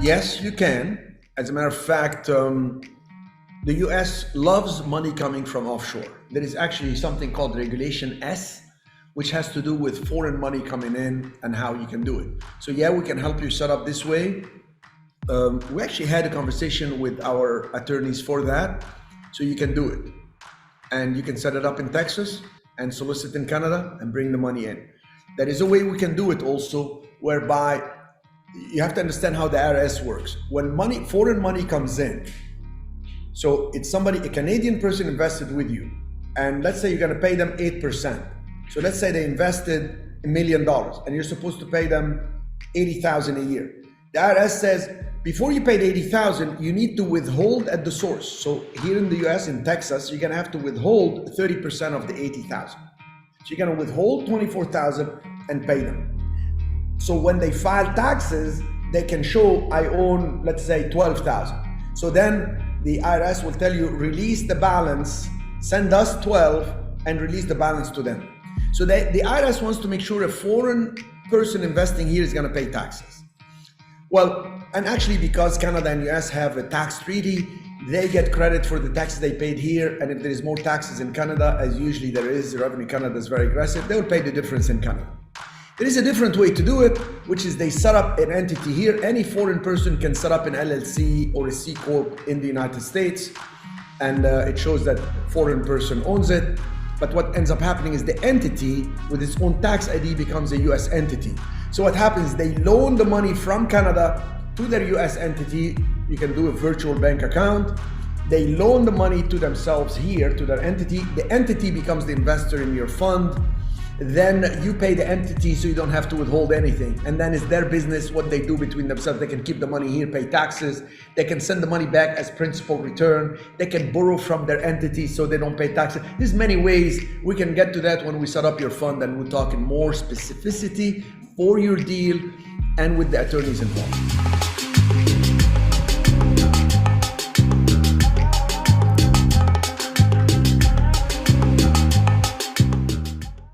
Yes, you can. As a matter of fact, the US loves money coming from offshore. There is actually something called Regulation S, which has to do with foreign money coming in and how you can do it. So yeah, we can help you set up this way. We actually had a conversation with our attorneys for that, so you can do it. And you can set it up in Texas and solicit in Canada and bring the money in. There is a way we can do it also, whereby you have to understand how the IRS works. When money, foreign money comes in, so it's somebody, a Canadian person invested with you, and let's say you're gonna pay them 8%. So let's say they invested $1 million and you're supposed to pay them $80,000 a year. The IRS says, before you pay the $80,000, you need to withhold at the source. So here in the US, in Texas, you're gonna have to withhold 30% of the $80,000. So you're gonna withhold $24,000 and pay them. So when they file taxes, they can show I own, let's say, $12,000. So then the IRS will tell you, release the balance, send us 12 and release the balance to them. So the IRS wants to make sure a foreign person investing here is gonna pay taxes. Well, and actually because Canada and US have a tax treaty, they get credit for the taxes they paid here, and if there is more taxes in Canada, as usually there is, Revenue Canada is very aggressive, they will pay the difference in Canada. There is a different way to do it, which is they set up an entity here. Any foreign person can set up an LLC or a C Corp in the United States, and it shows that foreign person owns it. But what ends up happening is the entity with its own tax ID becomes a US entity. So what happens, they loan the money from Canada to their US entity. You can do a virtual bank account. They loan the money to themselves here, to their entity. The entity becomes the investor in your fund. Then you pay the entity so you don't have to withhold anything. And then it's their business what they do between themselves. They can keep the money here, pay taxes. They can send the money back as principal return. They can borrow from their entity so they don't pay taxes. There's many ways. We can get to that when we set up your fund, and we'll talk in more specificity for your deal and with the attorneys involved.